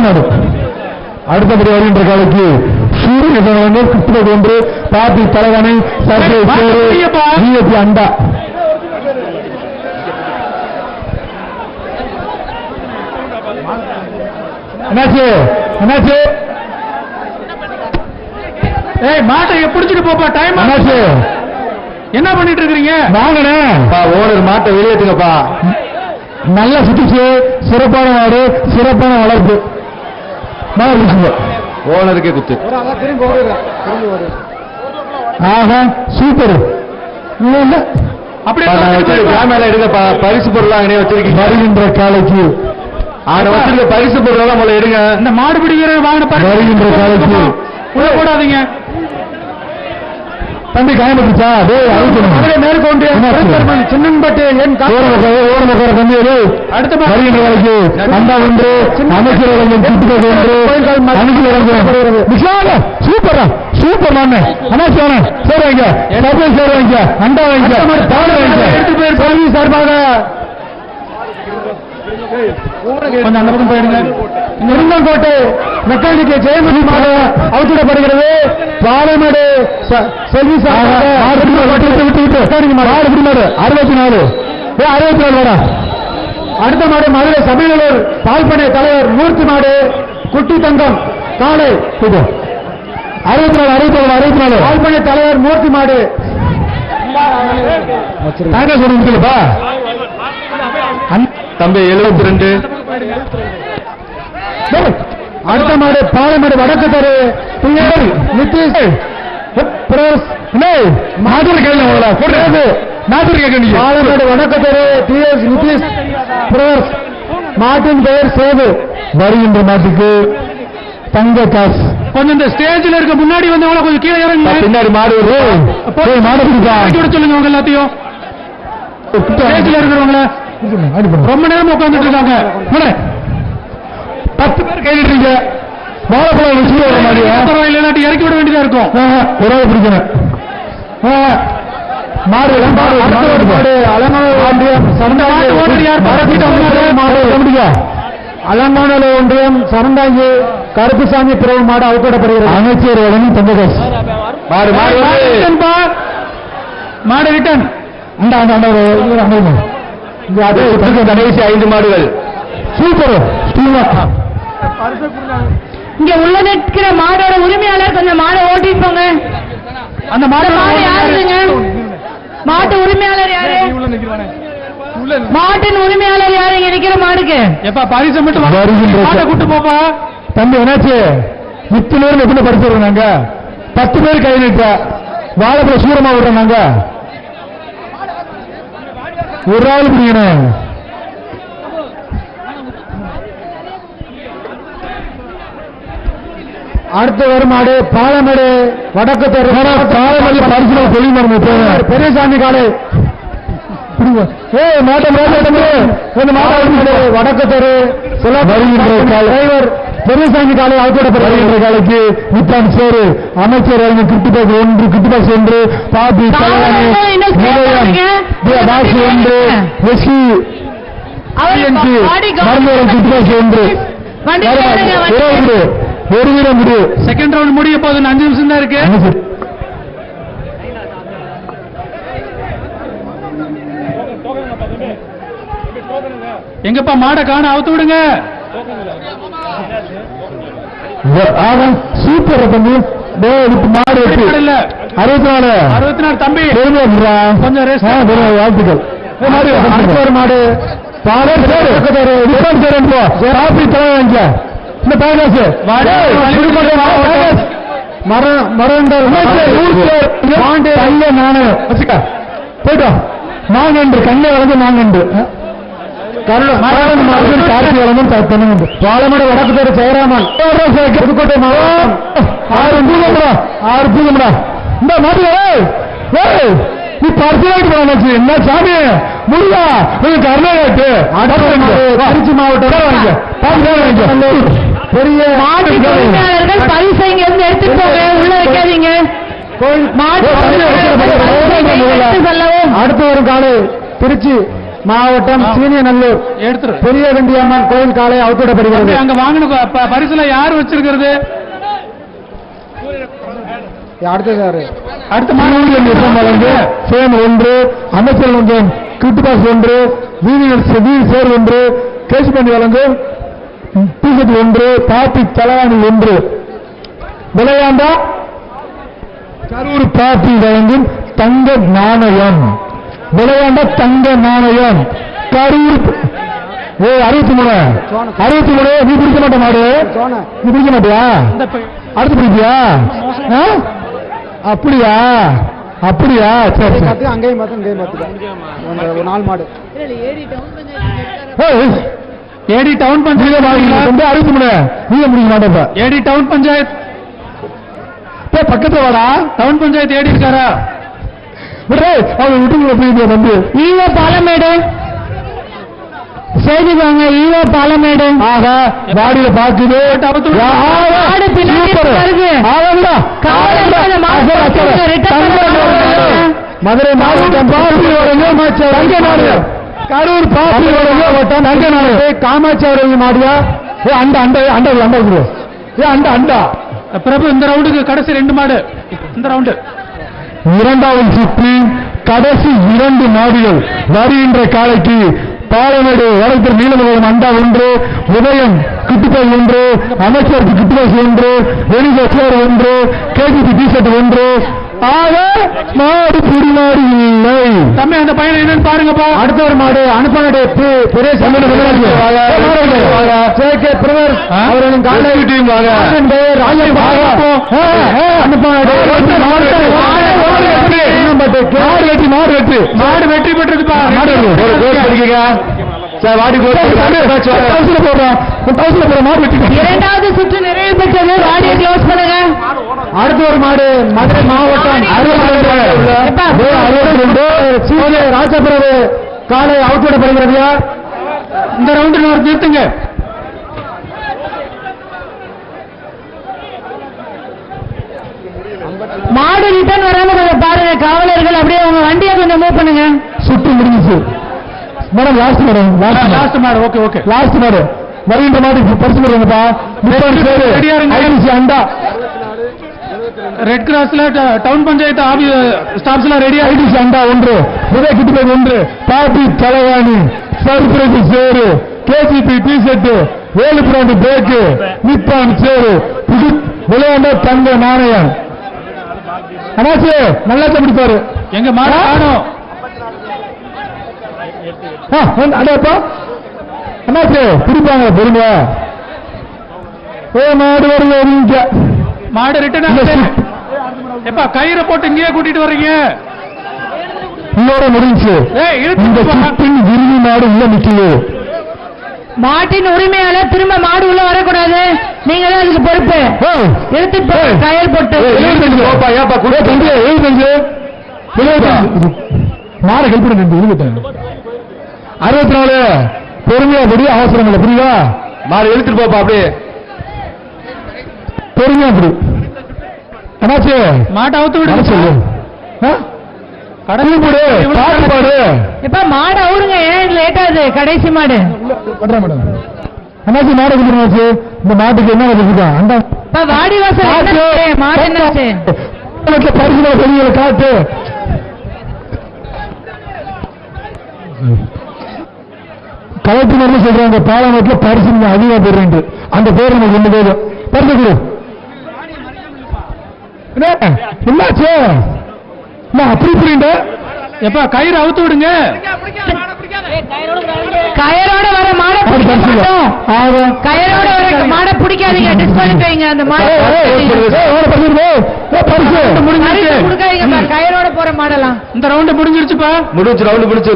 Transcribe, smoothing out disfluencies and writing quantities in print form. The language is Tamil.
நாடு. அடுத்தபடி வருகின்ற காலைக்கு சூரியன் கிருஷ்ணர் ஒன்று பாப்பி தலைவனை சர்க்கரை ஜிஎஸ்டி அண்டா. என்னாச்சு என்னாச்சு? மாட்டை பிடிச்சிட்டு போப்பா, டைம் என்னாச்சு? என்ன பண்ணிட்டு இருக்கிறீங்க? வாங்கண்ணே ஓனர் மாட்டை வெளியேற்றுங்கப்பா. நல்லா சுத்திச்சு, சிறப்பான மாடு, சிறப்பான வளர்ப்பு. ஓனருக்கே குத்து. ஆஹா சூப்பர். அப்படியே எடுங்கப்பா, பரிசு பொருள் வச்சிருக்கீங்க. வருகின்ற காலைக்கு வச்சிருக்க பரிசு பொருள் முதல்ல எடுங்க. இந்த மாடு பிடிக்கிற வாங்கின வருகின்ற காலைக்கு உள்ள போடாதீங்க. தம்பி காயப்பட்டுச்சா? மேற்கொண்டு சின்னம்பட்டு அடுத்த வருகின்ற காலைக்கு அண்டா ஒன்று, அமைச்சர் சூப்பரா சூப்பர் மாண்ண அமைச்சர் சேர வைங்க, சேர வைங்க, அண்டா வைங்க, எடுத்து போய் பதவி சார்பாக கொஞ்சம் அந்த பக்கம் போயிடுங்க. நெருங்கோட்டை மெக்கானிக் ஜெயமணி மாடு அவுத்திடப்படுகிறது. பாலமேடு செல்வி மாடு 64 வாடா. அடுத்த மாடு மதுரை சபையலூர் பால்பனை தலைவர் மூர்த்தி மாடு குட்டி தங்கம் காலை 64 பால்பனை தலைவர் மூர்த்தி மாடு. சொல்லுங்கப்பா தம்பி 72. அடுத்த மாடு பாலமேடு வடக்கு தெரு நிதிஷ் பாலமேடு வடக்கு தெரு டிஎஸ் நிதிஷ் பிரஸ் மாட்டின் பெயர் சேது. வருகின்ற மாட்டுக்கு தங்க காசு. கொஞ்சம் இந்த ஸ்டேஜில் இருக்க முன்னாடி வந்தவங்கள கொஞ்சம் கீழே இறங்க. பின்னாடி மாடு மாடு சொல்லுங்க அவங்க எல்லாத்தையும். ஸ்டேஜில் இருக்கிறவங்கள ரொம்ப நேரம் உட்கார்ந்துட்டு இருக்காங்க. 10 பேர் கையிட்டு வாழைப்பழம் இல்லாட்டி இறக்கி விட வேண்டியதா இருக்கும். ஒரு ஆள் பிடிக்கணும். அலங்காநல ஒன்றியம் சரந்தாங்கி கருப்புசாமி பிறகு மாடு அவுக்கப்படுகிறது. அமைச்சர் தங்ககாசு மாடு ரிட்டன். கடைசி 5 மாடுகள் சூப்பர். இங்க உள்ள நிற்கிற மாடோட உரிமையாளர் கொஞ்சம் மாடை ஓட்டிப்போங்க. அந்த மாடு யாருங்க? மாட்டு உரிமையாளர் யாரு? மாட்டின் உரிமையாளர் யாரு? இங்க நிக்கிற மாடுக்கு எப்ப பரிசு மட்டும் கூட்டு போப்பா. தம்பி என்னாச்சு? 10 பேர் எப்படி படிச்சிருக்கோம் நாங்க? 10 பேர் கை நிட்ட வாழைப்பழம் சூரமா விடுறோம் நாங்க. ஒரு ஆள் பிடிக்கணும். அடுத்த வருமாடு பாலமேடு வடக்கு தெரு பாலமேடு பரிசு தொழில் பெரியசாமி காலை வடக்கு தெரு டிரைவர் பெரியசாமி காலை அவுத்திடப்படுகின்ற காலைக்கு முத்தாம் சேரு அமைச்சர் கிருத்திபாஸ் 1 கிருத்திபாஸ் 1 பாபி பாசி 1 எஸ்சி மருந்தவரம் கிருத்திபாஸ் 1 ஒரு வீரம் முடிவு. செகண்ட் ரவுண்ட் முடிய போது 5 நிமிஷம் தான் இருக்கு. எங்கப்பா மாடை காண அவுத்து விடுங்க. சூப்பர் தம்பி. மாடு 64 தம்பி கொஞ்சம் வாழ்த்துக்கள். மாடு இந்த பேகாசு போயிட்டோம். மாங்கன்று கண்ணை வளர்ந்து மாங்கன்று கார்த்தி வளர்ந்து பாலமேடு வடக்கு தெரு ஜெயராமன் புதுக்கோட்டை மாவட்டம் 6 பூதம்டா. இந்த மாட்டு நீ பரிசு போச்சு என்ன சாமி முடியா கர்நாடகத்து திருச்சி மாவட்டம் பெரிய பரிசை இங்க இருந்து எடுத்துட்டு போங்க, உள்ள வைக்காதீங்க. அடுத்த ஒரு காலை திருச்சி மாவட்டம் சீனியநல்லூர் எடுத்துரு பெரிய வெண்டியம்மன் கோயில் காலை அவுத்துவிடப்படுகிறது. அங்க வாங்கின பரிசுல யார் வச்சிருக்கிறது? அடுத்த வழங்கு சேம் 1, அமைச்சர் ஒன்றியம் கிரிட்டுபாஸ் 1, வீதிகள் சேர் 1, கேசுபண்டி வழங்கும் டிஷர்ட் 1, பாப்பி தலவாணி 1. விளையாண்டா கரூர் பாப்பி வழங்கும் தங்க நாணயம். விளையாண்ட தங்க நாணயம் கரூர் 63. நீ பிடிக்க மாட்ட மாடு, நீ பிடிக்க மாட்டியா? அடுத்து பிடிப்பியா? அப்படியா அப்படியா? சரி சரி. அங்கேயும் பார்த்து இங்கேயும் பார்த்துக்க ஒரு 4 மாடு. ஏடி டவுன் பஞ்சாயத்து 63 நீங்க முடிக்க மாட்டேப்ப. ஏடி டவுன் பஞ்சாயத்து பக்கத்துல வாடா. டவுன் பஞ்சாயத்து ஏடி இருக்காரா? அவங்க வீட்டுக்குள்ள வந்து ஈவோ பாலமேடு செய்தி வாங்க. ஈவோ பாலமேடு ஆக வாடியில பாக்குது. மாடு பின்னாடி வருது. மதுரை மாவட்டம் பாப்பி கரூர் பாப்பி தங்க நாடு காமாட்சி மாடியா? அண்டா அண்டா அண்டா அண்டா குரு அண்டா அண்டா பிரபு இந்த ரவுண்டுக்கு கடைசி 2 மாடு. இந்த ரவுண்டு 2வது சுற்று கடைசி 2 மாடுகள் வருகின்ற காலைக்கு பாலமேடு வடக்கு நீலமங்கலம் அண்டா 1, உதயம் கிட்டுபாய் 1, அமைச்சருக்கு கிட்டுபாய் 1, வெளிச்சேர் 1, கேஜிபி டிஷர்ட் 1. ஆக மாடு புடிமாடு இல்லை. தம்பி அந்த பையன் என்னன்னு பாருங்கப்பா. அடுத்த ஒரு மாடு அனுப்பானே பெரிய மாடு வெற்றி பெற்றதுப்பா. இரண்டாவது சுற்று நிறைவு பெற்றது. வாடியை க்ளோஸ் பண்ணுங்க. அடுத்த ஒரு மாடு மதுரை மாவட்டம் ராஜபிரபு காலை அவுத்துவிடப்படுகிறது. இந்த ரவுண்டு நிறுத்துங்க. மாடு ரிட்டர்ன் வராம கொஞ்சம் பாருங்க காவலர்கள். அப்படியே உங்க வண்டியை கொஞ்சம் மூவ் பண்ணுங்க. சுற்று முடிஞ்சிச்சு மேடம். லாஸ்ட் மேடம் லாஸ்ட் மாடு. ஓகே ஓகே லாஸ்ட் மாடு வருகின்ற மாடு பரிசு கொடுங்கப்பா. அண்டா ரெட் கிராஸ்ல டவுன் பஞ்சாயத்து ஸ்டாஃப்ஸ்ல ரெடி ஐடிசி அண்டா 1, உதய கிட்டுபாய் 1, பாப்பி தலவாணி surprise chair, KGB T shirt, 7 brand bag, Nippon chair, விளையாண்ட தங்க நாணயம். அண்ணாச்சி நல்லா பிடிப்பாரு. எங்க மாடு காணோம். அடாப்பா அண்ணாச்சி பிடிப்பாங்க பொறுங்க. மாடு வருங்க. மாடு ரிட்டர்ன் எப்பா கயிறை போட்டு இங்கேயே கூட்டிட்டு வர்றீங்க. இதோட முடிஞ்சு இந்த சுற்றின் விரும்பி மாடு உள்ள நிக்குது. மாட்டின் உரிமையாளர் திரும்ப மாடு உள்ள வரக்கூடாது. நீங்க தான் அதுக்கு பொறுப்பு. எடுத்துட்டு கயல் போட்டு மாடு ஹெல்ப் பண்ண 64 பொறுமையா படி அவசரம் இல்லை. புரியுதா? மாடு எழுத்துட்டு போப்பா. அப்படியே பொறுமையா அப்படி என்னாச்சு மாட்டை அவுத்து விடு. சொல்லு கடவுள் போடு பாட்டு பாடு. இப்ப மாடு அவருங்க. ஏன் லேட் ஆகுது? கடைசி மாடு பண்ற மேடம். என்னாச்சு மாடு கொடுத்துருச்சு. இந்த மாட்டுக்கு என்ன வச்சிருக்கா? அந்த வாடி வாசல் மாடு என்னாச்சு? பரிசுல வெளியில காட்டு. கலெக்டர் சொல்றாங்க பாலமேட்டில் பரிசு அதிகமா போடுறேன். அந்த பேர் நமக்கு 2 பேரும் பரிசு கொடு. என்னாச்சு? அப்படி புரியுங்க. எப்ப கயிறு அவுத்து விடுங்க. கயரோட வர மாடை கயரோட வர மாடை பிடிக்காதீங்க. டிஸ்குவாலிஃபைங்க. அந்த மாடை கயரோட போற மாடலாம். இந்த ரவுண்ட் முடிஞ்சிருச்சுப்பா. முடிஞ்சு ரவுண்ட் முடிச்சு